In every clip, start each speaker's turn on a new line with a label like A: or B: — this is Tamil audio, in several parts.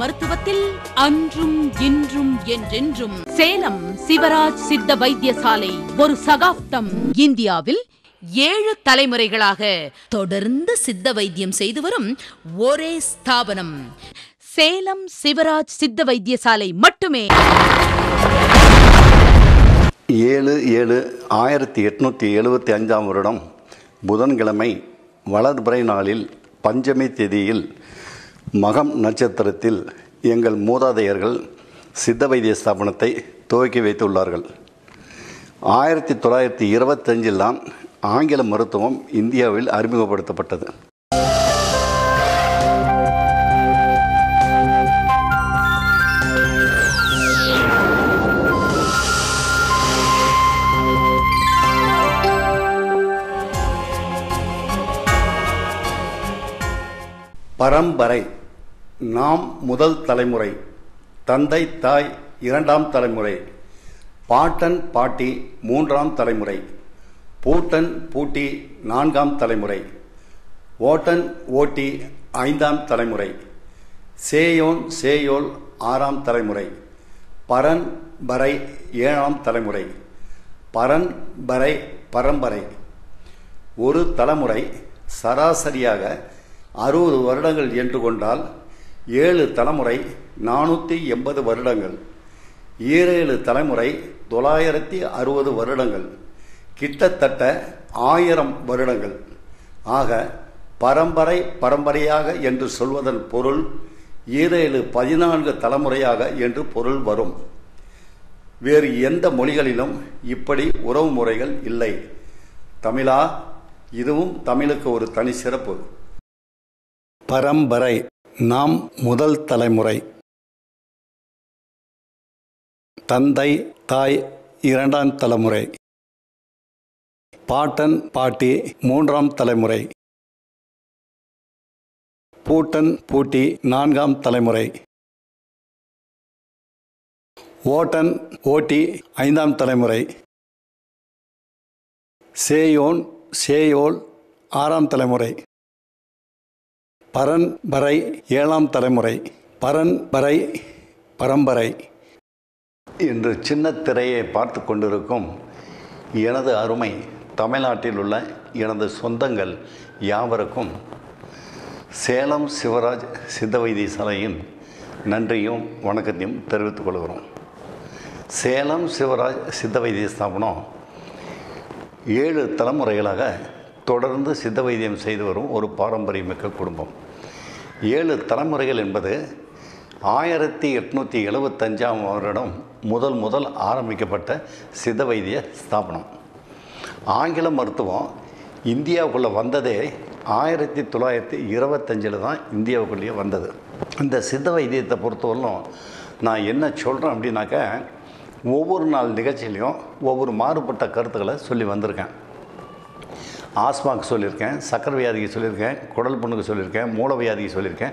A: மருத்துவத்தில் அன்றும் இன்றும் என்றென்றும் சேலம் சிவராஜ் சித்த வைத்தியசாலை ஒரு சகாப்தம். இந்தியாவில் 7 தலைமுறைகளாக தொடர்ந்து சித்த வைத்தியம் செய்து வரும் ஒரே ஸ்தாபனம் சேலம் சிவராஜ் சித்த வைத்தியசாலை மட்டுமே.
B: 7/7/1875 வருடம் புதன்கிழமை வளர்பிறை நாளில் பஞ்சமி திதியில் மகம் நட்சத்திரத்தில் எங்கள் மூதாதையர்கள் சித்த வைத்திய ஸ்தாபனத்தை துவக்கி வைத்துள்ளார்கள். 1925 தான் ஆங்கில மருத்துவம் இந்தியாவில் அறிமுகப்படுத்தப்பட்டது. பரம்பரை: நாம் முதல் தலைமுறை, தந்தை தாய் 2ஆம் தலைமுறை, பாட்டன் பாட்டி 3ஆம் தலைமுறை, பூட்டன் பூட்டி 4ஆம் தலைமுறை, ஓட்டன் ஓட்டி 5ஆம் தலைமுறை, சேயோன் சேயோல் 6ஆம் தலைமுறை, பரன் பறை 7ஆம் தலைமுறை, பரன் பறை பரம்பரை. ஒரு தலைமுறை சராசரியாக 60 வருடங்கள் என்று கொண்டால் 7 தலைமுறை 480 வருடங்கள், 7 தலைமுறை 960 வருடங்கள், கிட்டத்தட்ட 1000 வருடங்கள். ஆக பரம்பரை பரம்பரையாக என்று சொல்வதன் பொருள் 14 தலைமுறையாக என்று பொருள் வரும். வேறு எந்த மொழிகளிலும் இப்படி உறவு முறைகள் இல்லை. தமிழா, இதுவும் தமிழுக்கு ஒரு தனி சிறப்பு. பரம்பரை: நாம் முதல் தலைமுறை, தந்தை தாய் 2ஆம் தலைமுறை, பாட்டன் பாட்டி 3ஆம் தலைமுறை, பூட்டன் பூட்டி 4ஆம் தலைமுறை, ஓட்டன் ஓட்டி 5ஆம் தலைமுறை, சேயோன் சேயோல் 6ஆம் தலைமுறை, பரன் பறை 7ஆம் தலைமுறை, பரன் பறை பரம்பரை. இன்று சின்ன திரையை பார்த்து கொண்டிருக்கும் எனது அருமை தமிழ்நாட்டில் உள்ள எனது சொந்தங்கள் யாவருக்கும் சேலம் சிவராஜ் சித்த வைத்தியசாலையின் நன்றியும் வணக்கத்தையும் தெரிவித்துக் கொள்கிறோம். சேலம் சிவராஜ் சித்த வைத்திய ஸ்தாபனம் 7 தலைமுறைகளாக தொடர்ந்து சித்த வைத்தியம் செய்து வரும் ஒரு பாரம்பரியமிக்க குடும்பம். 7 தலைமுறைகள் என்பது 1875ஆம் வருடம் முதல் ஆரம்பிக்கப்பட்ட சித்த வைத்திய ஸ்தாபனம். ஆங்கில மருத்துவம் இந்தியாவுக்குள்ளே வந்ததே 1925 தான் இந்தியாவுக்குள்ளேயே வந்தது. இந்த சித்த வைத்தியத்தை பொறுத்தவரையிலும் நான் என்ன சொல்கிறேன் அப்படின்னாக்க, ஒவ்வொரு நாள் நிகழ்ச்சியிலையும் ஒவ்வொரு மாறுபட்ட கருத்துக்களை சொல்லி வந்திருக்கேன். ஆஸ்மாவுக்கு சொல்லியிருக்கேன், சக்கரை வியாதிக்கு சொல்லியிருக்கேன், குடல் புண்ணுக்கு சொல்லியிருக்கேன், மூல வியாதிக்கு சொல்லியிருக்கேன்,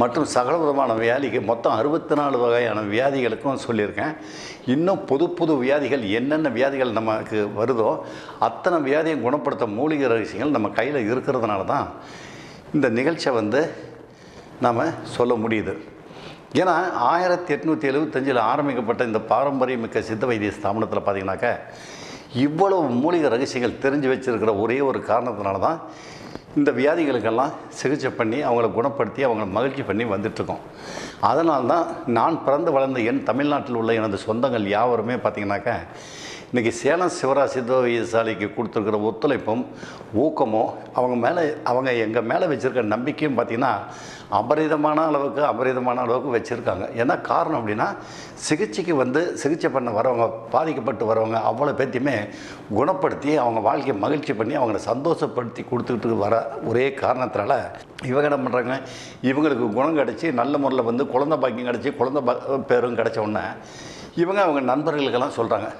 B: மற்றும் சகல விதமான வியாதிக்கு மொத்தம் 64 வகையான வியாதிகளுக்கும் சொல்லியிருக்கேன். இன்னும் புது வியாதிகள் என்னென்ன வியாதிகள் நமக்கு வருதோ அத்தனை வியாதியை குணப்படுத்த மூலிகை ரகசியங்கள் நம்ம கையில் இருக்கிறதுனால தான் இந்த நிகழ்ச்சியை நாம் சொல்ல முடியுது. ஏன்னா 1875 ஆரம்பிக்கப்பட்ட இந்த பாரம்பரியமிக்க சித்த வைத்திய ஸ்தாபனத்தில் பார்த்திங்கனாக்கா இவ்வளவு மூலிகை ரகசியங்கள் தெரிஞ்சு வச்சுருக்கிற ஒரே ஒரு காரணத்தினால தான் இந்த வியாதிகளுக்கெல்லாம் சிகிச்சை பண்ணி அவங்கள குணப்படுத்தி அவங்கள மகிழ்ச்சி பண்ணி வந்துட்டுருக்கோம். அதனால தான் நான் பிறந்து வளர்ந்த என் தமிழ்நாட்டில் உள்ள எனது சொந்தங்கள் யாவருமே பார்த்திங்கனாக்கா இன்றைக்கி சேலம் சிவராஜ் சித்த வைத்தியசாலைக்கு கொடுத்துருக்கிற ஒத்துழைப்பும் ஊக்கமும் அவங்க எங்கள் மேலே வச்சுருக்க நம்பிக்கையும் பார்த்திங்கன்னா அபரிதமான அளவுக்கு வச்சுருக்காங்க. என்ன காரணம் அப்படின்னா, சிகிச்சை பண்ண வரவங்க, பாதிக்கப்பட்டு வரவங்க அவ்வளோ பேர்த்தையுமே குணப்படுத்தி அவங்க வாழ்க்கையை மகிழ்ச்சி பண்ணி அவங்கள சந்தோஷப்படுத்தி கொடுத்துக்கிட்டு வர ஒரே காரணத்தினால இவங்க என்ன பண்ணுறாங்க, இவங்களுக்கு குணம் கிடச்சி நல்ல முறையில் குழந்தை பாக்கியம் கிடச்சி குழந்தை பேரும் கிடச்ச உடனே அவங்க நண்பர்களுக்கெல்லாம் சொல்கிறாங்க.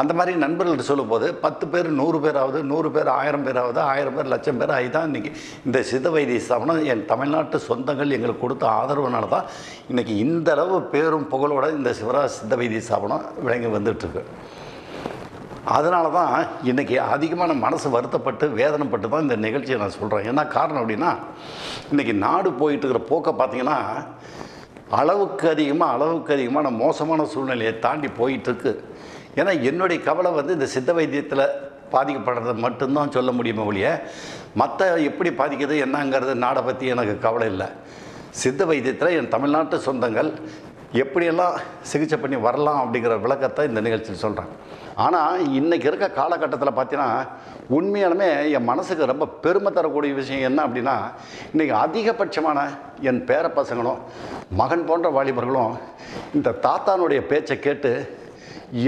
B: அந்த மாதிரி நண்பர்கள்ட்ட சொல்லும்போது 10 பேர் 100 பேராவது, 100 பேர் 1000 பேராவது, 1000 பேர் 1,00,000 பேர் ஆகிதான் இன்றைக்கி இந்த சித்த வைத்திய ஸ்தாபனம் என் தமிழ்நாட்டு சொந்தங்கள் எங்களுக்கு கொடுத்த ஆதரவுனால தான் இன்றைக்கி இந்தளவு பேரும் புகழோட இந்த சிவராஜ் சித்த வைத்திய ஸ்தாபனம் விளங்கி வந்துட்டுருக்கு. அதனால தான் இன்றைக்கி அதிகமான மனசு வருத்தப்பட்டு வேதனைப்பட்டு தான் இந்த நிகழ்ச்சியை நான் சொல்கிறேன். என்ன காரணம் அப்படின்னா, இன்றைக்கி நாடு போயிட்டு இருக்கிற போக்கை பார்த்திங்கன்னா அளவுக்கு அதிகமான மோசமான சூழ்நிலையை தாண்டி போயிட்டுருக்கு. ஏன்னா என்னுடைய கவலை வந்து இந்த சித்த வைத்தியத்தில் பாதிக்கப்படுறது மட்டும்தான் சொல்ல முடியுமே ஒழிய மற்ற எப்படி பாதிக்குது என்னங்கிறது நாடை பற்றி எனக்கு கவலை இல்லை. சித்த வைத்தியத்தில் என் தமிழ்நாட்டு சொந்தங்கள் எப்படியெல்லாம் சிகிச்சை பண்ணி வரலாம் அப்படிங்கிற விளக்கத்தை இந்த நிகழ்ச்சியில் சொல்கிறேன். ஆனால் இன்றைக்கி இருக்க காலகட்டத்தில் பார்த்தீங்கன்னா உண்மையாலுமே என் மனசுக்கு ரொம்ப பெருமை தரக்கூடிய விஷயம் என்ன அப்படின்னா, இன்றைக்கி அதிகபட்சமான என் பேர பசங்களும் மகன் போன்ற வாலிபர்களும் இந்த தாத்தானுடைய பேச்சை கேட்டு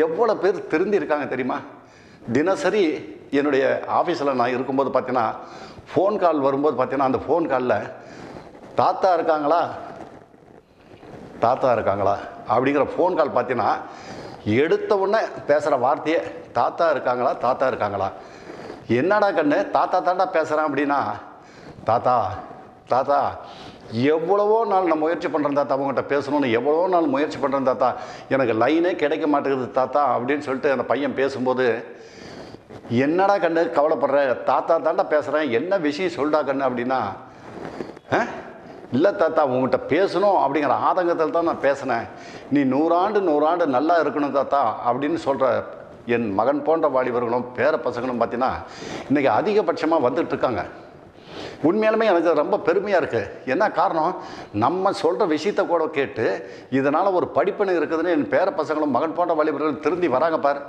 B: எவ்வளோ பேர் திருந்திருக்காங்க தெரியுமா? தினசரி என்னுடைய ஆஃபீஸில் நான் இருக்கும்போது பார்த்தீங்கன்னா ஃபோன் கால் வரும்போது பார்த்தீங்கன்னா அந்த ஃபோன் காலில் தாத்தா இருக்காங்களா அப்படிங்கிற ஃபோன் கால் பார்த்தீங்கன்னா எடுத்த உடனே பேசுகிற வார்த்தையே தாத்தா இருக்காங்களா. என்னடா கண்ணு தாத்தா தாண்டா பேசுகிறேன் அப்படின்னா, தாத்தா எவ்வளவோ நாள் நான் முயற்சி பண்ணுறேன் தாத்தா, அவங்ககிட்ட பேசணும்னு எவ்வளவோ நாள் முயற்சி பண்ணுறேன் தாத்தா, எனக்கு லைனே கிடைக்க மாட்டேங்குது தாத்தா அப்படின்னு சொல்லிட்டு அந்த பையன் பேசும்போது, என்னடா கண்ணு கவலைப்படுற, தாத்தா தாண்டா பேசுகிறேன், என்ன விஷயம் சொல்டா கண்ணு அப்படின்னா, இல்லை தாத்தா உங்கள்கிட்ட பேசணும் அப்படிங்கிற ஆதங்கத்தில் தான் நான் பேசினேன், நீ 100 ஆண்டு நல்லா இருக்கணும் தாத்தா அப்படின்னு சொல்கிற என் மகன் போன்ற வாலிபர்களும் பேர பசங்களும் பார்த்தீங்கன்னா இன்றைக்கி அதிகபட்சமாக வந்துட்டுருக்காங்க. உண்மையாலுமே எனக்கு ரொம்ப பெருமையாக இருக்குது. என்ன காரணம், நம்ம சொல்கிற விஷயத்தை கூட கேட்டு இதனால் ஒரு படிப்பினை இருக்குதுன்னு என் பேர பசங்களும் மகன் போன்ற வாலிபர்களும் திருந்தி வராங்க பார்.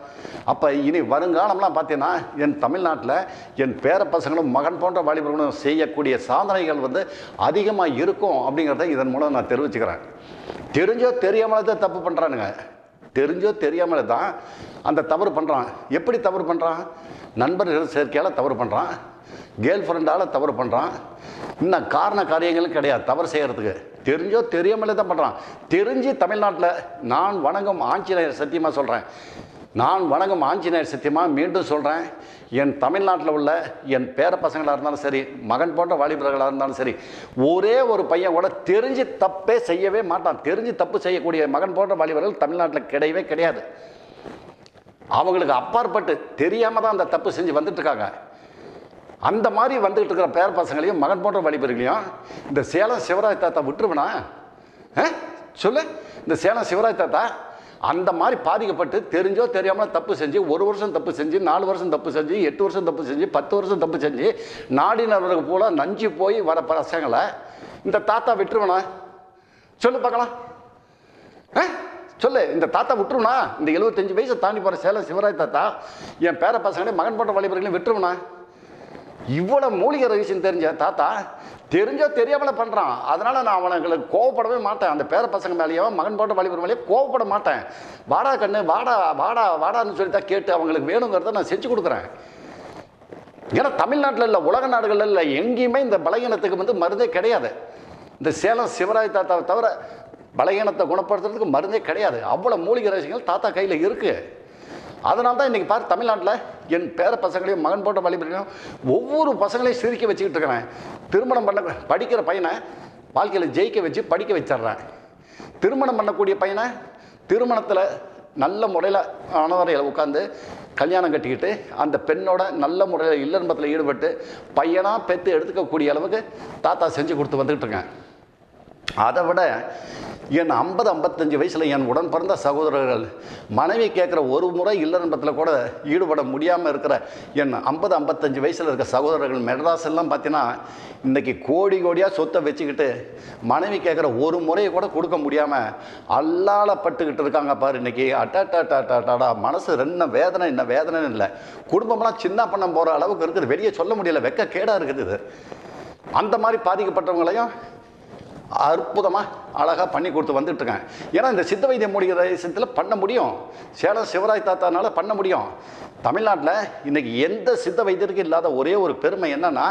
B: அப்போ இனி வருங்காலம்லாம் பார்த்தீங்கன்னா என் தமிழ்நாட்டில் என் பேர பசங்களும் மகன் போன்ற வாலிபர்களும் செய்யக்கூடிய சாதனைகள் வந்து அதிகமாக இருக்கும் அப்படிங்கிறத இதன் மூலம் நான் தெரிவிச்சுக்கிறேன். தெரிஞ்சோ தெரியாமலே தான் தப்பு பண்ணுறானுங்க. தெரிஞ்சோ தெரியாமலே தான் அந்த தவறு பண்ணுறான். எப்படி தவறு பண்ணுறான்? நண்பர்கள் சேர்க்கையால் தவறு பண்ணுறான், கேர்ள் ஃப்ரெண்டால் தவறு பண்ணுறான். இன்னும் காரண காரியங்களும் கிடையாது தவறு செய்கிறதுக்கு. தெரிஞ்சோ தெரியாமலே தான் பண்ணுறான். தெரிஞ்சு தமிழ்நாட்டில் நான் வணங்கும் ஆஞ்சநேயர் சத்தியமாக சொல்கிறேன், மீண்டும் சொல்கிறேன், என் தமிழ்நாட்டில் உள்ள என் பேர பசங்களாக இருந்தாலும் சரி, மகன் போன்ற வாலிபர்களாக இருந்தாலும் சரி, ஒரே ஒரு பையன் கூட தெரிஞ்சு தப்பே செய்யவே மாட்டான். தெரிஞ்சு தப்பு செய்யக்கூடிய மகன் போன்ற வாலிபர்கள் தமிழ்நாட்டில் கிடையவே கிடையாது. அவங்களுக்கு அப்பாற்பட்டு தெரியாமல் தான் அந்த தப்பு செஞ்சு வந்துட்டுருக்காங்க. அந்த மாதிரி வந்துகிட்டு இருக்கிற பேர பசங்களையும் மகன் போன்ற வாலிபர்களையும் இந்த சேலம் சிவராஜ் தாத்தா விட்டுருவனா சொல்லு? இந்த சேலம் சிவராஜ் தாத்தா அந்த மாதிரி பாதிக்கப்பட்டு தெரிஞ்சோ தெரியாமல் தப்பு செஞ்சு 1 வருஷம் தப்பு செஞ்சு 4 வருஷம் தப்பு செஞ்சு 8 வருஷம் தப்பு செஞ்சு 10 வருஷம் தப்பு செஞ்சு நாடினவர்களுக்கு போல நஞ்சு போய் வர பசங்களை இந்த தாத்தா விட்டுருவனா சொல்லு பார்க்கலாம்? சொல்லு, இந்த தாத்தா விட்டுருவனா? இந்த 75 வயசை தாண்டி போகிற சேலம் சிவராஜ் தாத்தா என் பேர பசங்களே மகன் போன்ற வாலிபர்களையும் விட்டுருவனா? இவ்வளோ மூலிகை ரகசியம் தெரிஞ்ச தாத்தா தெரிஞ்சோ தெரியாமல் பண்ணுறான். அதனால் நான் அவனுங்களுக்கு கோவப்படவே மாட்டேன். அந்த பேர பசங்க மேலேயோ மகன் போன்ற வாலிபர் மேலேயோ கோவப்பட மாட்டேன். வாடா கண்ணு வாடான்னு சொல்லி தான் கேட்டு அவங்களுக்கு வேணுங்கிறத நான் செஞ்சு கொடுக்குறேன். ஏன்னா தமிழ்நாட்டில் இல்லை, உலக நாடுகளில் இல்லை, எங்கேயுமே இந்த பலகீனத்துக்கு வந்து மருந்தே கிடையாது. இந்த சேலம் சிவராஜ் தாத்தாவை தவிர பலகீனத்தை குணப்படுத்துறதுக்கு மருந்தே கிடையாது. அவ்வளோ மூலிகை ரகசியங்கள் தாத்தா கையில் இருக்குது. அதனால தான் இன்றைக்கி பாரு தமிழ்நாட்டில் என் பேர பசங்களையும் மகன் போன்ற வாலிபர்களையும் ஒவ்வொரு பசங்களையும் சிரிக்க வச்சுக்கிட்டு இருக்கிறேன். திருமணம் பண்ண படிக்கிற பையனை வாழ்க்கையில் ஜெயிக்க வச்சு படிக்க வச்சிட்றேன். திருமணம் பண்ணக்கூடிய பையனை திருமணத்தில் நல்ல முறையில் ஆனவரையில் உட்காந்து கல்யாணம் கட்டிக்கிட்டு அந்த பெண்ணோட நல்ல முறையில் இல்லன்பத்தில் ஈடுபட்டு பையனாக பெற்று எடுத்துக்கக்கூடிய அளவுக்கு தாத்தா செஞ்சு கொடுத்து வந்துக்கிட்டு இருக்கேன். அதை விட என் 50-55 வயசில் என் உடன் பிறந்த சகோதரர்கள் மனைவி கேட்குற ஒரு முறை இல்லறன்பத்தில் கூட ஈடுபட முடியாமல் இருக்கிற என் 50-55 வயசில் இருக்க சகோதரர்கள் மெட்ராஸெல்லாம் பார்த்தீங்கன்னா இன்றைக்கி கோடியாக சொத்தை வச்சுக்கிட்டு மனைவி கேட்குற ஒரு முறையை கூட கொடுக்க முடியாமல் அல்லாலப்பட்டுக்கிட்டு இருக்காங்க பாரு. இன்றைக்கி அட்டாடாடா மனசு என்ன வேதனை இல்லை. குடும்பம்லாம் சின்ன பண்ண போகிற அளவுக்கு இருக்குது. வெளியே சொல்ல முடியல, வெக்க கேடாக இருக்குது. இது அந்த மாதிரி பாதிக்கப்பட்டவங்களையும் அற்புதமாக அழகாக பண்ணி கொடுத்து வந்துட்டுருக்கேன். ஏன்னா இந்த சித்த வைத்திய மூலிகை ரகசியத்தில் பண்ண முடியும். சேலம் சிவராஜ் தாத்தானால பண்ண முடியும். தமிழ்நாட்டில் இன்றைக்கி எந்த சித்த வைத்தியருக்கு இல்லாத ஒரே ஒரு பெருமை என்னென்னா,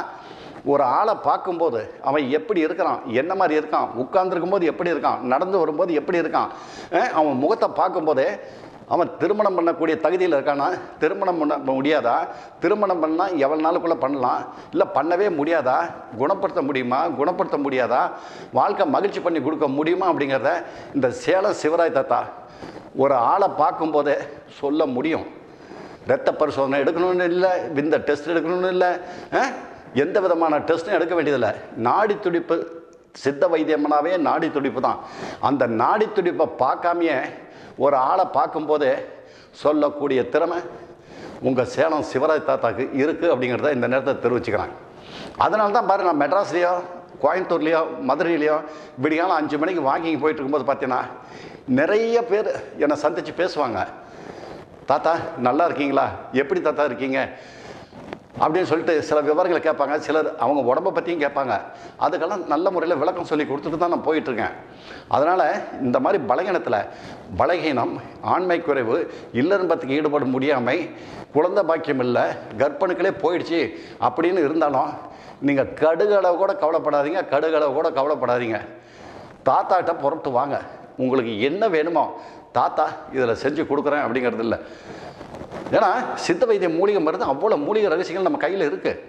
B: ஒரு ஆளை பார்க்கும்போது அவன் எப்படி இருக்கிறான், என்ன மாதிரி இருக்கான், உட்கார்ந்துருக்கும் போது எப்படி இருக்கான், நடந்து வரும்போது எப்படி இருக்கான், அவன் முகத்தை பார்க்கும்போதே அவன் திருமணம் பண்ணக்கூடிய தகுதியில் இருக்கானா, திருமணம் பண்ண முடியாதா, திருமணம் பண்ணால் எவ்வளோ நாளுக்குள்ளே பண்ணலாம், இல்லை பண்ணவே முடியாதா, குணப்படுத்த முடியாதா, வாழ்க்கை மகிழ்ச்சி பண்ணி கொடுக்க முடியுமா அப்படிங்கிறத இந்த சேலம் சிவராஜ் தாத்தா ஒரு ஆளை பார்க்கும்போதே சொல்ல முடியும். இரத்த பரிசோதனை எடுக்கணும்னு இல்லை, இந்த டெஸ்ட் எடுக்கணும்னு இல்லை, எந்த விதமான டெஸ்ட்டும் எடுக்க வேண்டியதில்லை. நாடி துடிப்பு சித்த வைத்தியம்னாவே நாடி துடிப்பு தான். அந்த நாடி துடிப்பை பார்க்காமையே ஒரு ஆளை பார்க்கும்போதே சொல்லக்கூடிய திறமை உங்கள் சேலம் சிவராஜ் தாத்தாக்கு இருக்குது அப்படிங்கிறத இந்த நேரத்தை தெரிவிச்சுக்கிறேன். அதனால தான் பாரு, நான் மெட்ராஸ்லேயோ கோயம்புத்தூர்லேயோ மதுரையிலையோ விடியாலும் 5 மணிக்கு வாக்கிங் போயிட்டு இருக்கும்போது பார்த்தீங்கன்னா நிறைய பேர் என்னை சந்தித்து பேசுவாங்க. தாத்தா நல்லா இருக்கீங்களா, எப்படி தாத்தா இருக்கீங்க அப்படின்னு சொல்லிட்டு சில விவரங்களை கேட்பாங்க. சிலர் அவங்க உடம்பை பற்றியும் கேட்பாங்க. அதுக்கெல்லாம் நல்ல முறையில் விளக்கம் சொல்லி கொடுத்துட்டு தான் நான் போயிட்டுருக்கேன். அதனால் இந்த மாதிரி பலகீனம், ஆண்மை குறைவு, இல்லறம்பத்துக்கு ஈடுபட முடியாமை, குழந்தை பாக்கியம் இல்லை, கர்ப்பணுக்களே போயிடுச்சு அப்படின்னு இருந்தாலும் நீங்கள் கடுகளவு கூட கவலைப்படாதீங்க. தாத்தாட்ட புறப்பட்டு வாங்க. உங்களுக்கு என்ன வேணுமோ தாத்தா இதில் செஞ்சு கொடுக்குறேன் அப்படிங்கிறது இல்லை. ஏன்னா சித்த வைத்திய மூலிகை மருந்து அவ்வளோ மூலிகை ரகசியங்கள் நம்ம கையில் இருக்குது.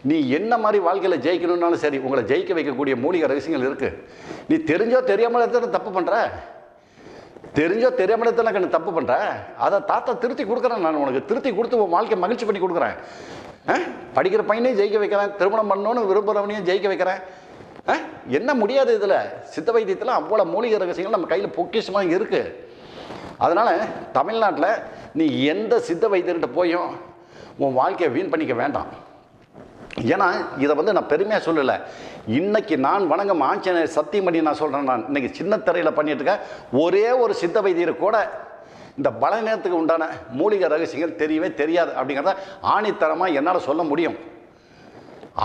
B: நீ என்ன மாதிரி வாழ்க்கையில் ஜெயிக்கணும்னாலும் சரி, உங்களை ஜெயிக்க வைக்கக்கூடிய மூலிகை ரகசியங்கள் இருக்குது. நீ தெரிஞ்சோ தெரியாமல் எடுத்து தப்பு பண்ணுற, தப்பு பண்ணுற, அதை தாத்தா திருத்தி கொடுக்குறேன். நான் உனக்கு திருத்தி கொடுத்து உன் வாழ்க்கை மகிழ்ச்சி பண்ணி கொடுக்குறேன். படிக்கிற பையனையும் ஜெயிக்க வைக்கிறேன், திருமணம் பண்ணணும்னு விரும்புகிறவனையும் ஜெயிக்க வைக்கிறேன். என்ன முடியாது இதில்? சித்த வைத்தியத்தில் அவ்வளோ மூலிகை ரகசியங்கள் நம்ம கையில் பொக்கிஷமாக இருக்குது. அதனால் தமிழ்நாட்டில் நீ எந்த சித்த வைத்தியர்கிட்ட போயும் உன் வாழ்க்கையை வீண் பண்ணிக்க வேண்டாம். ஏன்னா இதை நான் பெருமையாக சொல்லலை. இன்றைக்கி நான் வணங்கும் ஆஞ்சநேயர் சத்தியமணி நான் சொல்கிறேன். நான் இன்றைக்கி சின்ன திரையில் பண்ணிட்டு இருக்கேன். ஒரே ஒரு சித்த வைத்தியர் கூட இந்த பலநேரத்துக்கு உண்டான மூலிகை ரகசியங்கள் தெரியவே தெரியாது அப்படிங்கிறத ஆணித்தரமாக என்னால் சொல்ல முடியும்.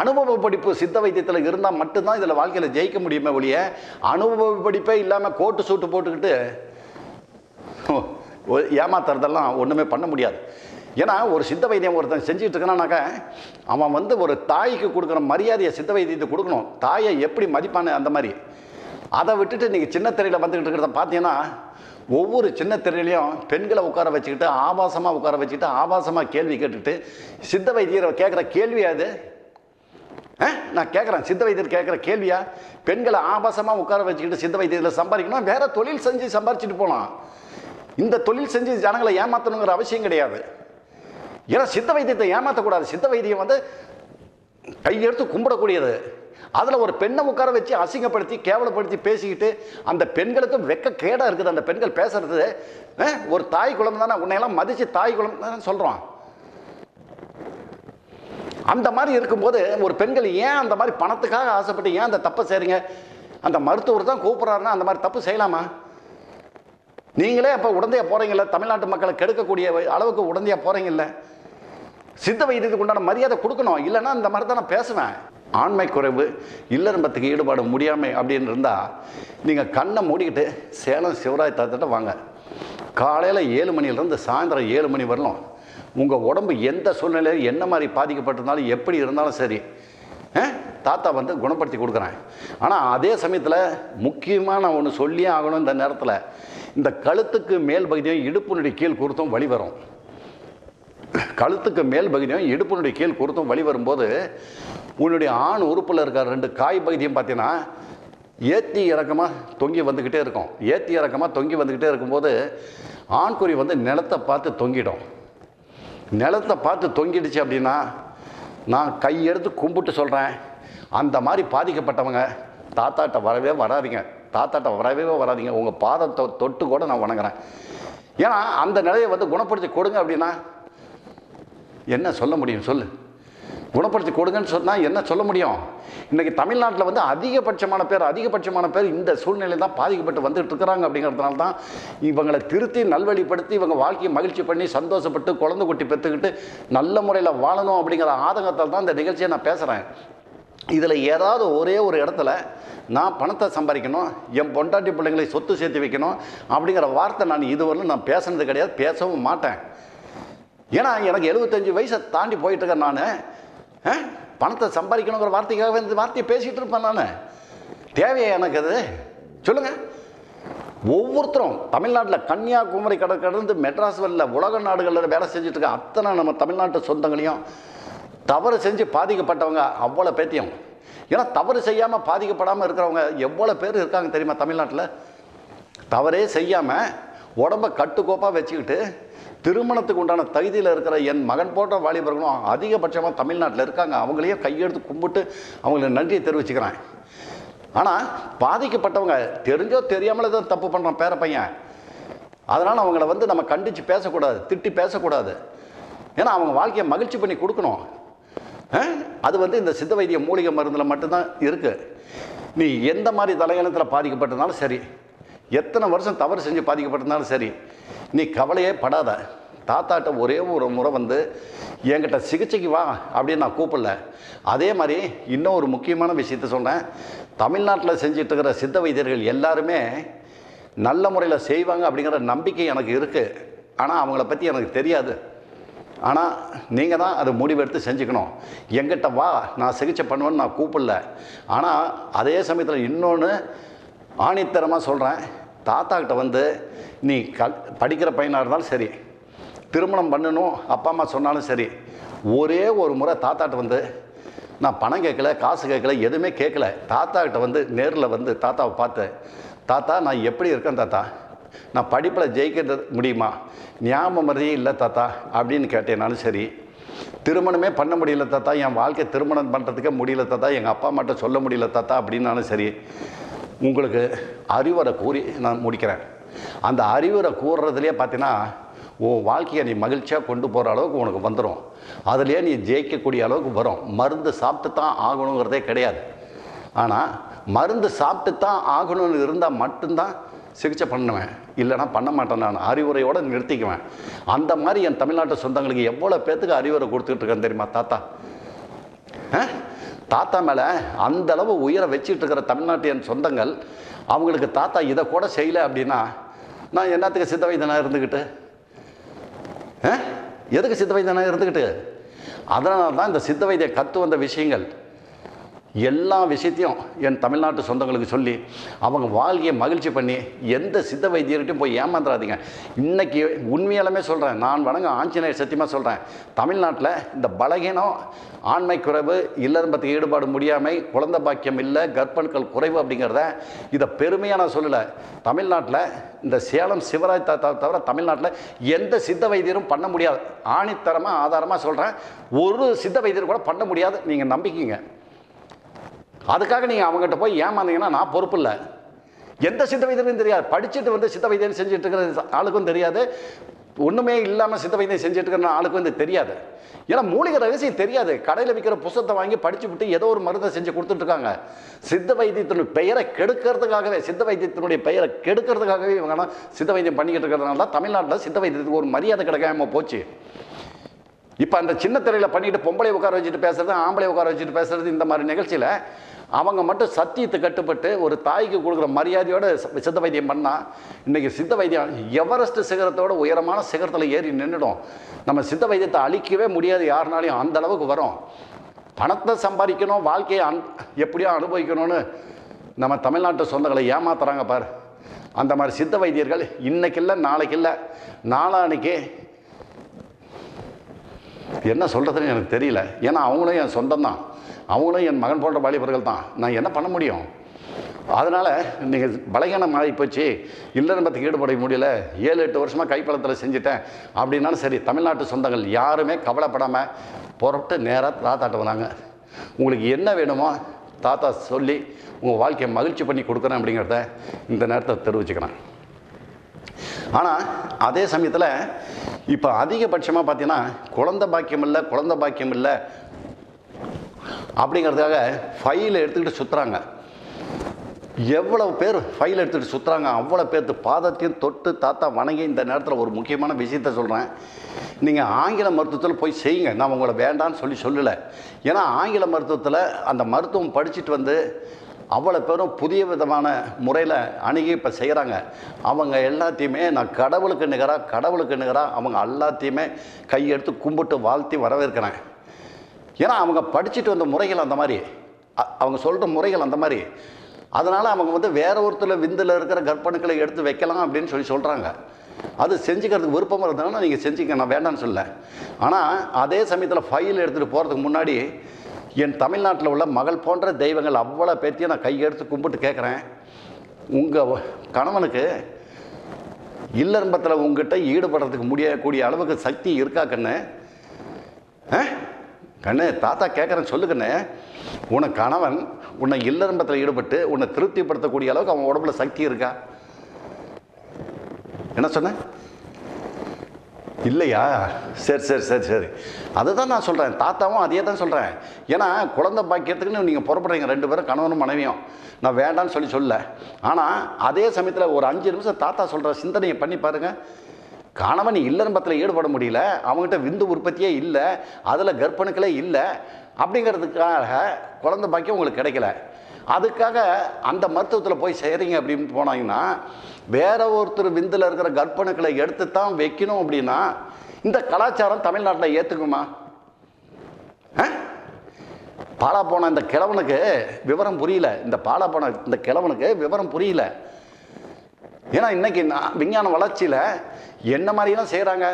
B: அனுபவ படிப்பு சித்த வைத்தியத்தில் இருந்தால் மட்டும்தான் இதில் வாழ்க்கையில் ஜெயிக்க முடியுமே ஒழிய, அனுபவ படிப்பே இல்லாமல் கோட்டு சூட்டு போட்டுக்கிட்டு ஏமாத்துறதெல்லாம் ஒன்றுமே பண்ண முடியாது. ஏன்னா ஒரு சித்த வைத்தியம் ஒருத்தன் செஞ்சுட்டு இருக்கானாக்கா அவன் ஒரு தாய்க்கு கொடுக்குற மரியாதையை சித்த வைத்தியத்தை கொடுக்கணும். தாயை எப்படி மதிப்பானு அந்த மாதிரி. அதை விட்டுட்டு நீங்கள் சின்ன திரையில் வந்துக்கிட்டு இருக்கிறத பார்த்தீங்கன்னா ஒவ்வொரு சின்ன திரையிலையும் பெண்களை உட்கார வச்சுக்கிட்டு ஆபாசமாக கேள்வி கேட்டுக்கிட்டு சித்த வைத்தியரை கேட்குற கேள்வியா அது? நான் கேட்குறேன், சித்த வைத்தியர் கேட்குற கேள்வியா? பெண்களை ஆபாசமாக உட்கார வச்சுக்கிட்டு சித்த வைத்தியத்தில் சம்பாதிக்கணும், வேற தொழில் செஞ்சு சம்பாதிச்சுட்டு போகலாம். இந்த தொழில் செஞ்சு ஜனங்களை ஏமாற்றணுங்கிற அவசியம் கிடையாது. ஏன்னா சித்த வைத்தியத்தை ஏமாற்றக்கூடாது. சித்த வைத்தியம் கையெடுத்து கும்பிடக்கூடியது. அதில் ஒரு பெண்ணை உட்கார வச்சு அசிங்கப்படுத்தி கேவலப்படுத்தி பேசிக்கிட்டு அந்த பெண்களுக்கு வெக்க கேடாக இருக்குது. அந்த பெண்கள் பேசுறது ஒரு தாய் குழந்தை தானே, உன்னையெல்லாம் மதித்து தாய் குழந்தை தானே சொல்கிறோம். அந்த மாதிரி இருக்கும்போது ஒரு பெண்கள் ஏன் அந்த மாதிரி பணத்துக்காக ஆசைப்பட்டு ஏன் அந்த தப்பை செய்கிறீங்க? அந்த மருத்துவர் தான் கூப்பிட்றாருன்னா அந்த மாதிரி தப்பு செய்யலாமா? நீங்களே அப்போ உடந்தையாக போகிறீங்கள, தமிழ்நாட்டு மக்களை கெடுக்கக்கூடிய அளவுக்கு உடந்தையாக போகிறீங்கல்ல. சித்த வைத்தியத்துக்கு உண்டான மரியாதை கொடுக்கணும். இல்லைன்னா இந்த மாதிரி தான் நான் பேசுவேன். ஆண்மை குறைவு, இல்லறம்பத்துக்கு ஈடுபாடு முடியாமை அப்படின்னு இருந்தால் நீங்கள் கண்ணை மூடிக்கிட்டு சேலம் சிவராஜ் தாத்தாட்ட வாங்க. காலையில் 7 மணிலேருந்து சாயந்தரம் 7 மணி வரலாம். உங்கள் உடம்பு எந்த சூழ்நிலையில் என்ன மாதிரி பாதிக்கப்பட்டிருந்தாலும் எப்படி இருந்தாலும் சரி, தாத்தா குணப்படுத்தி கொடுக்குறேன். ஆனால் அதே சமயத்தில் முக்கியமாக நான் ஒன்று சொல்லியே ஆகணும். இந்த நேரத்தில் இந்த கழுத்துக்கு மேல் பகுதியும் இடுப்பினுடைய கீழ் குருத்தும் வலி வரும். கழுத்துக்கு மேல் பகுதியும் இடுப்பினுடைய கீழ் குருத்தும் வலி வரும்போது உன்னுடைய ஆண் உறுப்பில் இருக்கிற 2 காய் பகுதியும் பார்த்தீங்கன்னா ஏற்றி இறக்கமாக தொங்கி வந்துக்கிட்டே இருக்கும். ஏற்றி இறக்கமாக தொங்கி வந்துக்கிட்டே இருக்கும்போது ஆண்குறி நிலத்தை பார்த்து தொங்கிடும். நிலத்தை பார்த்து தொங்கிடுச்சு அப்படின்னா நான் கையெடுத்து கும்பிட்டு சொல்கிறேன், அந்த மாதிரி பாதிக்கப்பட்டவங்க தாத்தாட்ட வரவே வராதீங்க. உங்கள் பாதத்தை தொட்டு கூட நான் வணங்குறேன். ஏன்னா அந்த நிலையை குணப்படுத்தி கொடுங்க அப்படின்னா என்ன சொல்ல முடியும்? சொல்லு. குணப்படுத்தி கொடுங்கன்னு சொன்னால் என்ன சொல்ல முடியும்? இன்றைக்கி தமிழ்நாட்டில் அதிகபட்சமான பேர் இந்த சூழ்நிலை தான் பாதிக்கப்பட்டு வந்துட்டு இருக்கிறாங்க. அப்படிங்கிறதுனால தான் இவங்களை திருத்தி நல்வழிப்படுத்தி இவங்க வாழ்க்கையை மகிழ்ச்சி பண்ணி சந்தோஷப்பட்டு குழந்தை குட்டி பெற்றுக்கிட்டு நல்ல முறையில் வாழணும் அப்படிங்கிற ஆதங்கத்தால் தான் இந்த நிகழ்ச்சியை நான் பேசுகிறேன். இதில் ஏதாவது ஒரே ஒரு இடத்துல நான் பணத்தை சம்பாதிக்கணும், என் பொண்டாட்டி பிள்ளைங்களை சொத்து சேர்த்து வைக்கணும் அப்படிங்கிற வார்த்தை நான் இதுவரையிலும் நான் பேசுனது கிடையாது, பேசவும் மாட்டேன். ஏன்னா எனக்கு 75 வயசை தாண்டி போயிட்டுருக்கேன். நான் பணத்தை சம்பாதிக்கணுங்கிற வார்த்தைக்காக இந்த வார்த்தையை பேசிகிட்டு இருப்பேன். நான் தேவையா எனக்கு அது? சொல்லுங்கள். ஒவ்வொருத்தரும் தமிழ்நாட்டில் கன்னியாகுமரி கடற்கடந்து மெட்ராஸ் வரல உலக நாடுகளில் வேலை செஞ்சுட்டு இருக்க அத்தனை நம்ம தமிழ்நாட்டு சொந்தங்களையும் தவறு செஞ்சு பாதிக்கப்பட்டவங்க அவ்வளோ பேத்தியம். ஏன்னா தவறு செய்யாமல் பாதிக்கப்படாமல் இருக்கிறவங்க எவ்வளோ பேர் இருக்காங்க தெரியுமா தமிழ்நாட்டில்? தவறே செய்யாமல் உடம்பை கட்டுக்கோப்பாக வச்சுக்கிட்டு திருமணத்துக்கு உண்டான தகுதியில் இருக்கிற என் மகன் போன்ற வாலிபர்களும் அதிகபட்சமாக தமிழ்நாட்டில் இருக்காங்க. அவங்களையும் கையெடுத்து கும்பிட்டு அவங்களுக்கு நன்றியை தெரிவிச்சுக்கிறேன். ஆனால் பாதிக்கப்பட்டவங்க தெரிஞ்சோ தெரியாமலே தான் தப்பு பண்ணுறான் பேர பையன். அதனால் அவங்கள வந்து நம்ம கண்டித்து பேசக்கூடாது, திட்டி பேசக்கூடாது. ஏன்னா அவங்க வாழ்க்கையை மகிழ்ச்சி பண்ணி கொடுக்கணும். அது வந்து இந்த சித்த வைத்திய மூலிகை மருந்தில் மட்டும்தான் இருக்குது. நீ எந்த மாதிரி தலையணத்தில் பாதிக்கப்பட்டதுனாலும் சரி, எத்தனை வருஷம் தவறு செஞ்சு பாதிக்கப்பட்டிருந்தாலும் சரி, நீ கவலையே படாத. தாத்தாட்ட ஒரே ஒரு முறை வந்து என்கிட்ட சிகிச்சைக்கு வா அப்படின்னு நான் கூப்பிடல. அதே மாதிரி இன்னும் ஒரு முக்கியமான விஷயத்த சொல்கிறேன். தமிழ்நாட்டில் செஞ்சிட்டு இருக்கிற சித்த வைத்தியர்கள் எல்லாருமே நல்ல முறையில் செய்வாங்க அப்படிங்கிற நம்பிக்கை எனக்கு இருக்குது. ஆனால் அவங்கள பற்றி எனக்கு தெரியாது. ஆனால் நீங்கள் தான் அதை முடிவெடுத்து செஞ்சுக்கணும். எங்கிட்ட வா, நான் சிகிச்சை பண்ணுவேன்னு நான் கூப்பிடல. ஆனால் அதே சமயத்தில் இன்னொன்று ஆணித்தரமாக சொல்கிறேன். தாத்தாக்கிட்ட வந்து நீ படிக்கிற பையனாக இருந்தாலும் சரி, திருமணம் பண்ணணும் அப்பா அம்மா சொன்னாலும் சரி, ஒரே ஒரு முறை தாத்தாட்ட வந்து நான் பணம் கேட்கல, காசு கேட்கல, எதுவுமே கேட்கல. தாத்தாக்கிட்ட வந்து நேரில் வந்து தாத்தாவை பார்த்து, தாத்தா நான் எப்படி இருக்கேன் தாத்தா, நான் படிப்பில் ஜெயிக்கிறது முடியுமா, ஞாபகம் மறதியே இல்லை தாத்தா அப்படின்னு கேட்டேனாலும் சரி, திருமணமே பண்ண முடியல தாத்தா, என் வாழ்க்கை திருமணம் பண்ணுறதுக்கே முடியல தாத்தா, எங்கள் அப்பா அம்மாட்ட சொல்ல முடியல தாத்தா அப்படின்னாலும் சரி, உங்களுக்கு அறிவுரை கூறி நான் முடிக்கிறேன். அந்த அறிவுரை கூறுறதுலேயே பார்த்தீங்கன்னா உன் வாழ்க்கையை நீ மகிழ்ச்சியாக கொண்டு போகிற அளவுக்கு உனக்கு வந்துடும். அதுலேயே நீ ஜெயிக்கக்கூடிய அளவுக்கு வரும். மருந்து சாப்பிட்டு தான் ஆகணுங்கிறதே கிடையாது. ஆனால் மருந்து சாப்பிட்டு தான் ஆகணும்னு இருந்தால் மட்டும்தான் சிகிச்சை பண்ணுவேன், இல்லைனா பண்ண மாட்டேன். நான் அறிவுரையோடு நிறுத்திக்குவேன். அந்த மாதிரி என் தமிழ்நாட்டு சொந்தங்களுக்கு எவ்வளோ பேர்த்துக்கு அறிவுரை கொடுத்துட்டு இருக்கேன் தெரியுமா தாத்தா? தாத்தா மேலே அந்தளவு உயிரை வச்சுட்டு இருக்கிற தமிழ்நாட்டு என் சொந்தங்கள், அவங்களுக்கு தாத்தா இதை கூட செய்யலை அப்படின்னா நான் என்னத்துக்கு சித்த வைத்தியனாக இருந்துக்கிட்டு, எதுக்கு சித்த வைத்தியனாக இருந்துக்கிட்டு? அதனால தான் இந்த சித்த வைத்திய கற்று வந்த விஷயங்கள் எல்லா விஷயத்தையும் என் தமிழ்நாட்டு சொந்தங்களுக்கு சொல்லி அவங்க வாழ்க்கையை மகிழ்ச்சி பண்ணி, எந்த சித்த வைத்தியர்கிட்டையும் போய் ஏமாந்துடாதீங்க. இன்றைக்கி உண்மையாலுமே சொல்கிறேன், நான் வணங்க ஆஞ்சநேயர் சத்தியமாக சொல்கிறேன், தமிழ்நாட்டில் இந்த பலகீனம், ஆண்மை குறைவு, இல்லறம்பத்துக்கு ஈடுபாடு முடியாமை, குழந்தை பாக்கியம் இல்லை, கர்ப்பணுக்கள் குறைவு அப்படிங்கிறத இதை பெருமையாக நான் சொல்லலை. தமிழ்நாட்டில் இந்த சேலம் சிவராஜ் தாத்தா தவிர தமிழ்நாட்டில் எந்த சித்த வைத்தியரும் பண்ண முடியாது. ஆணித்தரமாக ஆதாரமாக சொல்கிறேன், ஒரு சித்த வைத்தியர் கூட பண்ண முடியாது. நீங்கள் நம்பிக்கிங்க. அதுக்காக நீங்கள் அவங்ககிட்ட போய் ஏமாந்தீங்கன்னா நான் பொறுப்பு இல்லை. எந்த சித்த வைத்தியரும் தெரியாது. படிச்சுட்டு வந்து சித்த வைத்தியம் செஞ்சுட்டு இருக்கிற ஆளுக்கும் தெரியாது, ஒன்றுமே இல்லாமல் சித்த வைத்தியம் செஞ்சுட்டு இருக்கிற ஆளுக்கும் இது தெரியாது. ஏன்னா மூலிகை ரகசியம் தெரியாது. கடையில் விற்கிற புத்தகத்தை வாங்கி படித்து விட்டு ஏதோ ஒரு மருந்தை செஞ்சு கொடுத்துட்ருக்காங்க. சித்த வைத்தியத்தினுடைய பெயரை கெடுக்கிறதுக்காகவே, சித்த வைத்தியத்தினுடைய பெயரை கெடுக்கிறதுக்காகவே இவங்கன்னா சித்த வைத்தியம் பண்ணிக்கிட்டு இருக்கிறதுனால தான் தமிழ்நாட்டில் சித்த வைத்தியத்துக்கு ஒரு மரியாதை கிடைக்காம போச்சு. இப்போ அந்த சின்ன திரையில் பண்ணிட்டு பொம்பளை உட்கார வச்சுட்டு பேசுறது, ஆம்பளை உட்கார வச்சுட்டு பேசுறது, இந்த மாதிரி நிகழ்ச்சியில் அவங்க மட்டும் சத்தியத்தை கட்டுப்பட்டு ஒரு தாய்க்கு கொடுக்குற மரியாதையோடு சித்த வைத்தியம் பண்ணால் இன்றைக்கி சித்த வைத்தியம் எவரெஸ்ட் சிகரத்தோட உயரமான சிகரத்தில் ஏறி நின்றுடும். நம்ம சித்த வைத்தியத்தை அழிக்கவே முடியாது யாருனாலையும், அந்த அளவுக்கு வரும். பணத்தை சம்பாதிக்கணும், வாழ்க்கையை எப்படியோ அனுபவிக்கணும்னு நம்ம தமிழ்நாட்டு சொந்தங்களை ஏமாத்துறாங்க பார். அந்த மாதிரி சித்த வைத்தியர்கள் இன்றைக்கு இல்லை, நாளைக்கு இல்லை, நாளான்னைக்கு என்ன சொல்கிறதுன்னு எனக்கு தெரியல. ஏன்னா அவங்களும் என் சொந்தம் தான், அவங்களும் என் மகன் போன்ற வாலிபர்கள் தான். நான் என்ன பண்ண முடியும்? அதனால் நீங்கள் பலகீனம் ஆகி போச்சு, இல்லறம்பத்துக்கு ஈடுபட முடியல, 7-8 வருஷமாக கைப்பழத்தில் செஞ்சுட்டேன் அப்படின்னாலும் சரி, தமிழ்நாட்டு சொந்தங்கள் யாருமே கவலைப்படாமல் புறப்பட்டு நேராக தாத்தாட்ட வந்தாங்க. உங்களுக்கு என்ன வேணுமோ தாத்தா சொல்லி உங்கள் வாழ்க்கையை மகிழ்ச்சி பண்ணி கொடுக்குறேன் அப்படிங்கிறத இந்த நேரத்தை தெரிவிச்சுக்கிறேன். ஆனால் அதே சமயத்தில் இப்போ அதிகபட்சமாக பார்த்தீங்கன்னா குழந்தை பாக்கியம் இல்லை அப்படிங்கிறதுக்காக ஃபைலை எடுத்துக்கிட்டு சுற்றுறாங்க. எவ்வளோ பேர் ஃபைல் எடுத்துகிட்டு சுற்றுறாங்க, அவ்வளோ பேர்த்து பாதத்தையும் தொட்டு தாத்தா வணங்கி இந்த நேரத்தில் ஒரு முக்கியமான விஷயத்த சொல்கிறேன். நீங்கள் ஆங்கில மருத்துவத்தில் போய் செய்யுங்க, நான் உங்களை வேண்டான்னு சொல்லலை. ஏன்னா ஆங்கில மருத்துவத்தில் அந்த மருத்துவம் படிச்சுட்டு வந்து அவ்வளோ பேரும் புதிய விதமான முறையில் அணுகி இப்போ செய்கிறாங்க. அவங்க எல்லாத்தையுமே நான் கடவுளுக்கு நிகராக அவங்க எல்லாத்தையுமே கையெடுத்து கும்பிட்டு வாழ்த்தி வரவேற்கிறேன். ஏன்னா அவங்க படிச்சுட்டு வந்த முறைகள் அந்த மாதிரி, அவங்க சொல்கிற முறைகள் அந்த மாதிரி. அதனால் அவங்க வந்து வேற ஒருத்தர் விந்தில் இருக்கிற கர்ப்பணுக்களை எடுத்து வைக்கலாம் அப்படின்னு சொல்கிறாங்க. அது செஞ்சுக்கிறதுக்கு விருப்பமாக இருந்ததுன்னா நீங்கள் செஞ்சுக்க, நான் வேண்டான்னு சொல்ல. ஆனால் அதே சமயத்தில் ஃபைல் எடுத்துகிட்டு போகிறதுக்கு முன்னாடி என் தமிழ்நாட்டில் உள்ள மகள் போன்ற தெய்வங்கள் அவ்வளோ பேர்த்தையும் நான் கையெடுத்து கும்பிட்டு கேட்குறேன், உங்கள் கணவனுக்கு இல்லறம்பத்தில் உங்ககிட்ட ஈடுபடுறதுக்கு முடியக்கூடிய அளவுக்கு சக்தி இருக்கா கண்ணு? கண்ணு தாத்தா கேட்குறேன்னு சொல்லுக்கண்ணு, உனக்கு கணவன் உன்னை இல்லறம்பத்தில் ஈடுபட்டு உன்னை திருப்திப்படுத்தக்கூடிய அளவுக்கு அவன் உடம்புல சக்தி இருக்கா? என்ன சொன்ன? இல்லையா? சரி சரி சரி சரி, அதுதான் நான் சொல்கிறேன். தாத்தாவும் அதே தான் சொல்கிறேன். ஏன்னா குழந்தை பாக்கியத்துக்குன்னு நீங்கள் புறப்படுறீங்க 2 பேரும், கணவனும் மனைவியும். நான் வேண்டான்னு சொல்ல. ஆனால் அதே சமயத்தில் ஒரு 5 நிமிஷம் தாத்தா சொல்கிற சிந்தனையை பண்ணி பாருங்கள். கணவன் இல்லறம்பத்தில் ஈடுபட முடியல, அவங்ககிட்ட விந்து உற்பத்தியே இல்லை, அதில் கர்ப்பணுக்களே இல்லை, அப்படிங்கிறதுக்காக குழந்தை பாக்கியம் உங்களுக்கு கிடைக்கல. அதுக்காக அந்த மருத்துவத்தில் போய் செய்கிறீங்க அப்படின்னு போனாங்கன்னா, வேற ஒருத்தர் விந்தில் இருக்கிற கர்ப்பணுக்களை எடுத்து தான் வைக்கணும் அப்படின்னா இந்த கலாச்சாரம் தமிழ்நாட்டில் ஏற்றுக்குமா? பாலா போன இந்த கிழவனுக்கு விவரம் புரியல. இந்த பாலா போன இந்த கிழவனுக்கு விவரம் புரியல. ஏன்னா இன்னைக்கு விஞ்ஞான வளர்ச்சியில் என்ன மாதிரிலாம் செய்கிறாங்க,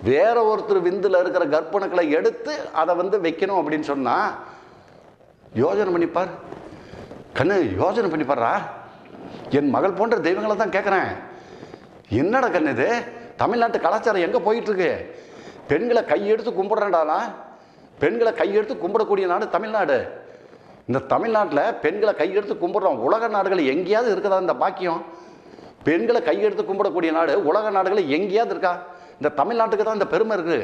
B: வேற ஒருத்தர் விந்தில் இருக்கிற கர்ப்பணுக்களை எடுத்து அதை வைக்கணும் அப்படின்னு சொன்னால் யோஜனை பண்ணிப்பார். கண்ணு யோஜனை பண்ணிப்பாரா? என் மகள் போன்ற தெய்வங்களை தான் கேட்குறேன். என்னடா கண்ணு இது? தமிழ்நாட்டு கலாச்சாரம் எங்கே போயிட்டுருக்கு? பெண்களை கையெடுத்து கும்பிட்றேன்டானா, பெண்களை கையெடுத்து கும்பிடக்கூடிய நாடு தமிழ்நாடு. இந்த தமிழ்நாட்டில் பெண்களை கையெடுத்து கும்பிட்றோம். உலக நாடுகள் எங்கேயாவது இருக்குதா இந்த பாக்கியம்? பெண்களை கையெடுத்து கும்பிடக்கூடிய நாடு உலக நாடுகள் எங்கேயாவது இருக்கா? இந்த தமிழ்நாட்டுக்கு தான் இந்த பெருமை இருக்குது.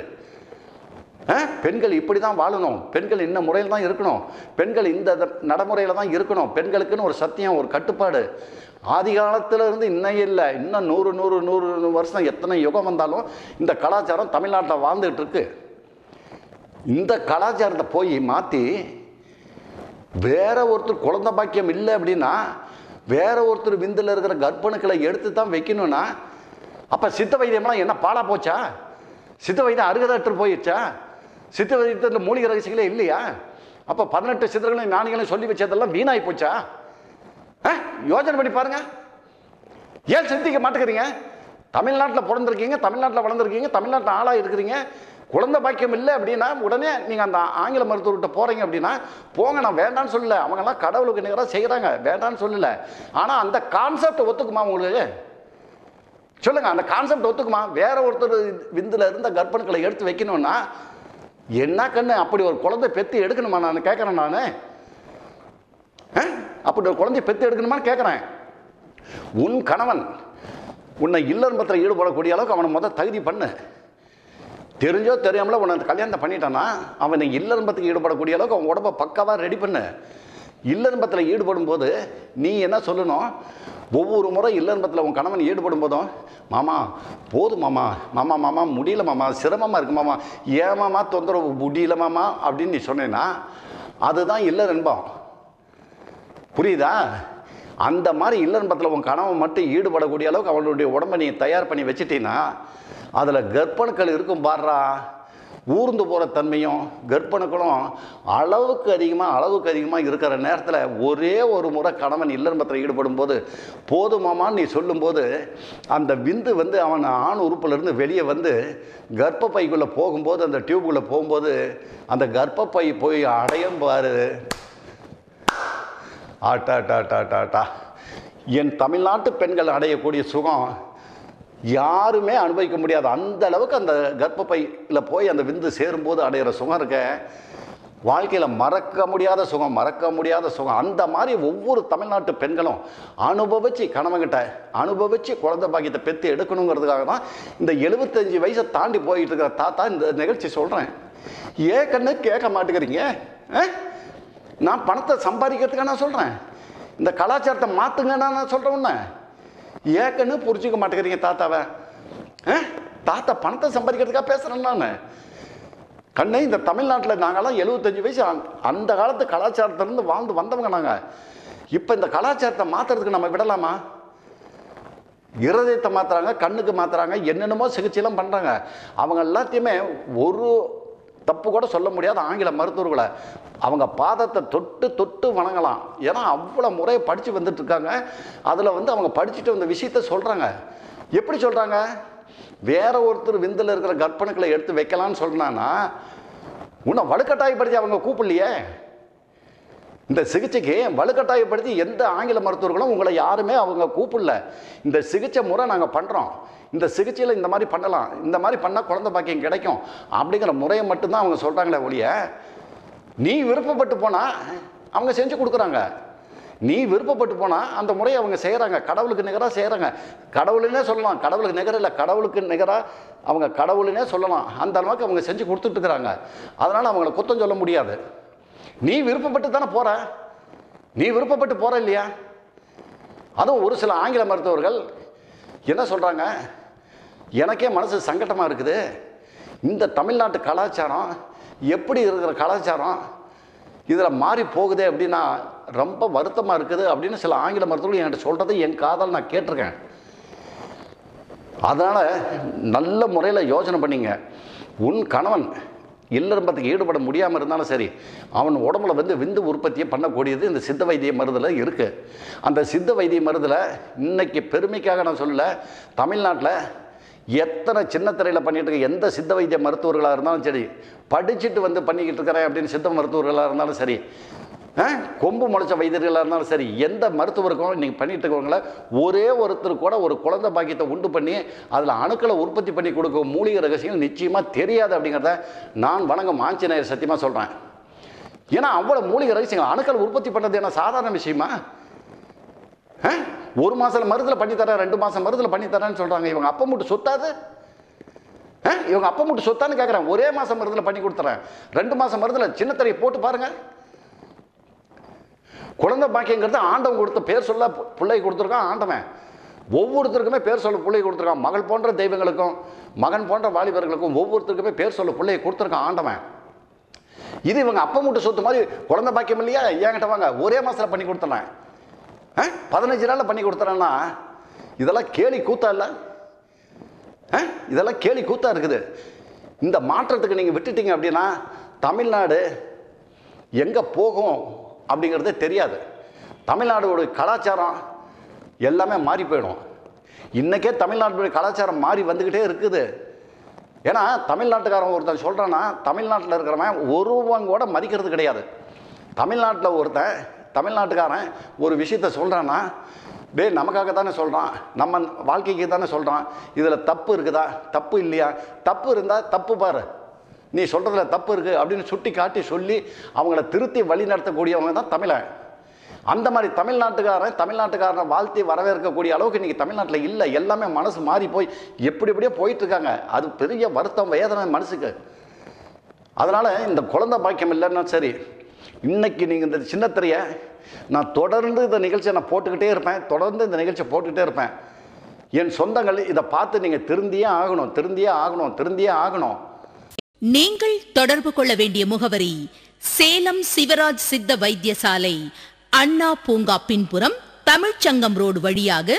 B: பெண்கள் இப்படி தான் வாழணும், பெண்கள் இந்த முறையில் தான் இருக்கணும், பெண்கள் இந்த நடைமுறையில் தான் இருக்கணும், பெண்களுக்குன்னு ஒரு சத்தியம், ஒரு கட்டுப்பாடு ஆதி காலத்தில் இருந்து இன்னும் இல்லை. இன்னும் 100 வருஷம் எத்தனை யுகம் வந்தாலும் இந்த கலாச்சாரம் தமிழ்நாட்டில் வாழ்ந்துகிட்டு இருக்கு. இந்த கலாச்சாரத்தை போய் மாற்றி வேற ஒருத்தர் குழந்தை பாக்கியம் இல்லை அப்படின்னா வேற ஒருத்தர் விந்தில் இருக்கிற கர்ப்பணுக்களை எடுத்து தான் வைக்கணும்னா அப்போ சித்த வைத்தியம்லாம் என்ன பாலா போச்சா? சித்த வைத்தியம் அருகதற்று போயிடுச்சா? சித்த வைத்தியத்தில் மூலிகை ரகசியங்களே இல்லையா? அப்போ 18 சித்தர்களையும் ஞானிகளையும் சொல்லி வச்சதெல்லாம் வீணாகி போச்சா? யோசனை பண்ணி பாருங்க. ஏன் சிந்திக்க மாட்டேங்கிறீங்க? தமிழ்நாட்டில் பிறந்திருக்கீங்க, தமிழ்நாட்டில் வளர்ந்துருக்கீங்க, தமிழ்நாட்டில் ஆளாக இருக்கிறீங்க. குழந்தை பாக்கியம் இல்லை அப்படின்னா உடனே நீங்கள் அந்த ஆங்கில மருத்துவர்கிட்ட போகிறீங்க அப்படின்னா போங்க, நான் வேண்டான்னு சொல்லலை. அவங்கெல்லாம் கடவுளுக்கு நிகராக செய்கிறாங்க, வேண்டான்னு சொல்லலை. ஆனால் அந்த கான்செப்ட் ஒத்துக்குமா உங்களுக்கு? சொல்லுங்கள், அந்த கான்செப்ட் ஒத்துக்குமா? வேற ஒருத்தர் விந்தில் இருந்த கர்ப்பணுக்களை எடுத்து வைக்கணும்னா என்ன கண்ணு அப்படி ஒரு குழந்தை பெற்று எடுக்கணுமா? நான் கேட்குறேன். நான் அப்படி ஒரு குழந்தைய பெற்று எடுக்கணுமான்னு கேட்குறேன். உன் கணவன் உன்னை இல்லறம்பத்தில் ஈடுபடக்கூடிய அளவுக்கு அவனை தகுதி பண்ணு. தெரிஞ்சோ தெரியாமல உன்னை கல்யாணத்தை பண்ணிட்டானா அவனை இல்லறம்பத்துக்கு ஈடுபடக்கூடிய அளவுக்கு அவன் உடம்பை பக்காவாக ரெடி பண்ணு. இல்லறம்பத்தில் ஈடுபடும் போது நீ என்ன சொல்லணும்? ஒவ்வொரு முறை இல்லறம்பத்தில் உன் கணவன் ஈடுபடும் போதும், மாமா போதும் மாமா, மாமா மாமா முடியல மாமா, சிரமமாக இருக்கு மாமா, ஏன் மாமா தொந்தரவு முடியல மாமா அப்படின்னு நீ சொன்னேன்னா அதுதான் இல்லறன்பம். புரியுதா? அந்த மாதிரி இல்லறம்பத்தில் உன் கணவன் மட்டும் ஈடுபடக்கூடிய அளவுக்கு அவனுடைய உடம்பை நீ தயார் பண்ணி வச்சுட்டீங்கன்னா அதில் கர்ப்பணுக்கள் இருக்கும் பாடுறா. ஊர்ந்து போகிற தன்மையும் கர்ப்பணுக்களும் அளவுக்கு அதிகமாக இருக்கிற நேரத்தில் ஒரே ஒரு முறை கணவன் இல்லறம்பத்தில் ஈடுபடும் போது போதுமாமான்னு நீ சொல்லும்போது அந்த விந்து அவன் ஆண் உறுப்பிலிருந்து வெளியே கர்ப்பப்பைக்குள்ளே போகும்போது, அந்த டியூப்புக்குள்ளே போகும்போது அந்த கர்ப்பப்பை போய் அடையும் பாரு. ஆட்டா என் தமிழ்நாட்டு பெண்கள் அடையக்கூடிய சுகம் யாருமே அனுபவிக்க முடியாது. அந்த அளவுக்கு அந்த கர்ப்பப்பையில் போய் அந்த விந்து சேரும்போது அடையிற சுகம் இருக்க வாழ்க்கையில் மறக்க முடியாத சுகம். அந்த மாதிரி ஒவ்வொரு தமிழ்நாட்டு பெண்களும் அனுபவித்து கணவன்கிட்ட அனுபவித்து குழந்தை பாக்கியத்தை பெற்று எடுக்கணுங்கிறதுக்காக தான் இந்த 75 வயசை தாண்டி போயிட்டு இருக்கிற தாத்தா இந்த நிகழ்ச்சி சொல்கிறேன். ஏன் கண்ணு கேட்க மாட்டேங்கிறீங்க? நான் பணத்தை சம்பாதிக்கிறதுக்காக நான் சொல்கிறேன், இந்த கலாச்சாரத்தை மாற்றுங்கன்னா நான் சொல்கிறேன். ஒன்று ஏக்கன்னு புரிஞ்சுக்க மாட்டேங்கிறீங்க தாத்தாவை. தாத்தா பணத்தை சம்பாதிக்கிறதுக்காக பேசுகிறேன் நான். கண்ணு இந்த தமிழ்நாட்டில் நாங்கள்லாம் 75 வயசு அந்த காலத்து கலாச்சாரத்திலிருந்து வாழ்ந்து வந்தவங்க நாங்கள். இப்போ இந்த கலாச்சாரத்தை மாற்றுறதுக்கு நம்ம விடலாமா? இருதயத்தை மாற்றுறாங்க, கண்ணுக்கு மாற்றுறாங்க, என்னென்னமோ சிகிச்சையெல்லாம் பண்ணுறாங்க. அவங்க எல்லாத்தையுமே ஒரு தப்பு கூட சொல்ல முடியாத ஆங்கில மருத்துவர்களை அவங்க பாதத்தை தொட்டு வணங்கலாம். ஏன்னா அவ்வளோ முறையை படித்து வந்துட்டுருக்காங்க. அதில் அவங்க படிச்சுட்டு வந்த விஷயத்த சொல்கிறாங்க. எப்படி சொல்கிறாங்க? வேற ஒருத்தர் விந்தில் இருக்கிற கர்ப்பணுக்களை எடுத்து வைக்கலான்னு சொல்கிறான்னா உன்னை வலுக்கட்டாயப்படுத்தி அவங்க கூப்பிடலையே. இந்த சிகிச்சைக்கு வலுக்கட்டாயப்படுத்தி எந்த ஆங்கில மருத்துவர்களும் உங்களை யாருமே அவங்க கூப்பிடல. இந்த சிகிச்சை முறை நாங்கள் பண்ணுறோம், இந்த சிகிச்சையில் இந்த மாதிரி பண்ணலாம், இந்த மாதிரி பண்ணால் குழந்தை பாக்கியம் கிடைக்கும் அப்படிங்கிற முறையை மட்டும்தான் அவங்க சொல்கிறாங்களே ஒழிய நீ விருப்பப்பட்டு போனால் அவங்க செஞ்சு கொடுக்குறாங்க. நீ விருப்பப்பட்டு போனால் அந்த முறையை அவங்க செய்கிறாங்க. கடவுளுக்கு நிகராக செய்கிறாங்க. கடவுளுன்னே சொல்லலாம். கடவுளுக்கு நிகராக இல்லை, கடவுளுக்கு நிகராக அவங்க கடவுளுன்னே சொல்லலாம். அந்த அளவுக்கு அவங்க செஞ்சு கொடுத்துட்ருக்குறாங்க. அதனால் அவங்கள குத்தம் சொல்ல முடியாது. நீ விருப்பப்பட்டு தானே போகிற, நீ விருப்பப்பட்டு போகிற இல்லையா? அதுவும் ஒரு சில ஆங்கில மருத்துவர்கள் என்ன சொல்கிறாங்க, எனக்கே மனசு சங்கடமாக இருக்குது, இந்த தமிழ்நாட்டு கலாச்சாரம் எப்படி இருக்கிற கலாச்சாரம் இதில் மாறி போகுதே அப்படின்னா ரொம்ப வருத்தமாக இருக்குது அப்படின்னு சில ஆங்கில மருத்துவர்கள் என்கிட்ட சொல்கிறத என் காதால் நான் கேட்டிருக்கேன். அதனால் நல்ல முறையில் யோசனை பண்ணிங்க. உன் கணவன் இல்லறம்பத்துக்கு ஈடுபட முடியாமல் இருந்தாலும் சரி, அவன் உடம்புல விந்து உற்பத்தியை பண்ணக்கூடியது இந்த சித்த வைத்திய மருந்தில் இருக்குது. அந்த சித்த வைத்திய மருந்தில் இன்னைக்கு பெருமைக்காக நான் சொல்லலை, தமிழ்நாட்டில் எத்தனை சின்ன திரையில் பண்ணிகிட்டு இருக்க எந்த சித்த வைத்திய மருத்துவர்களாக இருந்தாலும் சரி, படிச்சுட்டு பண்ணிக்கிட்டு இருக்கிறேன் அப்படின்னு சித்த மருத்துவர்களாக இருந்தாலும் சரி, கொம்பு முளைச்ச வைத்தியர்களாக இருந்தாலும் சரி, எந்த மருத்துவருக்கும் நீங்கள் பண்ணிட்டு இருக்கவங்கள ஒரே ஒருத்தர் கூட ஒரு குழந்தை பாக்கியத்தை உண்டு பண்ணி அதில் அணுக்களை உற்பத்தி பண்ணி கொடுக்க மூலிகை ரகசியங்கள் நிச்சயமாக தெரியாது அப்படிங்கிறத நான் வணங்கும் ஆஞ்சநேயர் சத்தியமாக சொல்கிறேன். ஏன்னா அவ்வளோ மூலிகை ரகசியங்கள் அணுக்கள் உற்பத்தி பண்ணுறது என்ன சாதாரண விஷயமா? ஒரு மாதம் மருந்தில் பண்ணித்தரேன், 2 மாதம் மருந்தில் பண்ணித்தரேன்னு சொல்கிறாங்க. இவங்க அப்போ மட்டும் சொத்தாது, இவங்க அப்போ மட்டும் சொத்தான்னு கேட்குறேன். ஒரே மாதம் மருந்தில் பண்ணி கொடுத்துறேன், 2 மாதம் மருந்தில் சின்ன திரையை போட்டு பாருங்கள். குழந்தை பாக்கியங்கிறது ஆண்டவன் கொடுத்த பேர் சொல்ல பிள்ளை கொடுத்துருக்கான் ஆண்டவன். ஒவ்வொருத்தருக்குமே பேர் சொல்ல பிள்ளை கொடுத்துருக்கான். மகள் போன்ற தெய்வங்களுக்கும் மகன் போன்ற வாலிபர்களுக்கும் ஒவ்வொருத்தருக்குமே பேர் சொல்ல பிள்ளையை கொடுத்துருக்கான் ஆண்டவன். இது இவங்க அப்போ மட்டும் சொத்து மாதிரி குழந்தை பாக்கியம் இல்லையா, என்கிட்ட வாங்க ஒரே மாதத்தில் பண்ணி கொடுத்துறேன், 15 நாளில் பண்ணி கொடுத்துறேன்னா இதெல்லாம் கேலி கூத்தா இல்லை? இதெல்லாம் கேலி கூத்தா இருக்குது. இந்த மாற்றத்துக்கு நீங்கள் விட்டுட்டீங்க அப்படின்னா தமிழ்நாடு எங்கே போகும் அப்படிங்கிறதே தெரியாது. தமிழ்நாடோட கலாச்சாரம் எல்லாமே மாறி போயிடும். இன்றைக்கே தமிழ்நாட்டுடைய கலாச்சாரம் மாறி வந்துக்கிட்டே இருக்குது. ஏன்னா தமிழ்நாட்டுக்காரன் ஒருத்தன் சொல்கிறான்னா தமிழ்நாட்டில் இருக்கிறவன் ஒருவங்க கூட மதிக்கிறது கிடையாது. தமிழ்நாட்டில் ஒருத்தன் தமிழ்நாட்டுக்காரன் ஒரு விஷயத்தை சொல்கிறான்னா, டேய் நமக்காக தானே சொல்கிறான், நம்ம வாழ்க்கைக்கு தானே சொல்கிறான், இதில் தப்பு இருக்குதா தப்பு இல்லையா, தப்பு இருந்தால் தப்பு பாரு, நீ சொல்கிறதுல தப்பு இருக்குது அப்படின்னு சுட்டி காட்டி சொல்லி அவங்கள திருத்தி வழி நடத்தக்கூடியவங்க தான் தமிழன். அந்த மாதிரி தமிழ்நாட்டுக்காரனை வாழ்த்தி வரவேற்கக்கூடிய அளவுக்கு இன்றைக்கி தமிழ்நாட்டில் இல்லை. எல்லாமே மனசு மாறி போய் எப்படியே போயிட்டுருக்காங்க. அது பெரிய வருத்தம், வேதனை மனசுக்கு. அதனால் இந்த குழந்தை பாக்கியம் இல்லைன்னா சரி, இன்றைக்கி நீங்கள் இந்த சின்னத்திரையை நான் தொடர்ந்து இந்த நிகழ்ச்சியை நான் போட்டுக்கிட்டே இருப்பேன், தொடர்ந்து இந்த நிகழ்ச்சியை போட்டுக்கிட்டே இருப்பேன். என் சொந்தங்கள் இதை பார்த்து நீங்கள் திருந்தியே ஆகணும்.
A: நீங்கள் தொடர்பு கொள்ள வேண்டிய முகவரி சேலம் சிவராஜ் சித்த வைத்தியசாலை, அண்ணா பூங்கா பின்புறம், தமிழ்ச்சங்கம் ரோடு வழியாக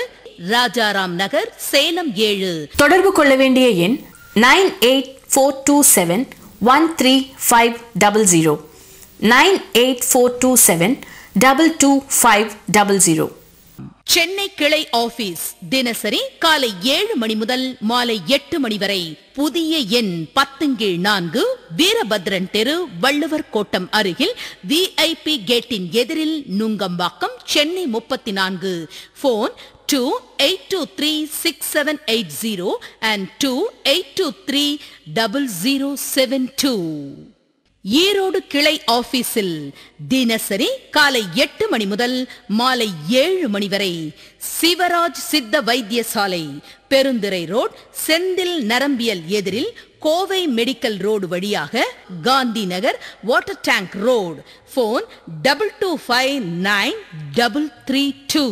A: ராஜாராம் நகர், சேலம் 7.
C: தொடர்பு கொள்ள வேண்டிய எண் 9842713500 9842722500.
A: சென்னை கிளை ஆபீஸ் தினசரி காலை 7 மணி முதல் மாலை 8 மணி வரை. புதிய எண் 10/4, வீரபத்ரன் தெரு, வள்ளுவர் கோட்டம் அருகில், VIP கேட்டின் எதிரில், நுங்கம்பாக்கம், சென்னை 34. Phone 28236780 and 28230072. ஈரோடு கிளை ஆபீஸில் தினசரி காலை 8 மணி முதல் மாலை 7 மணி வரை. சிவராஜ் சித்த வைத்தியசாலை, பெருந்துறை ரோட், செந்தில் நரம்பியல் எதிரில், கோவை மெடிக்கல் ரோடு வழியாக, Gandhi Nagar, water tank road. Phone 22593332.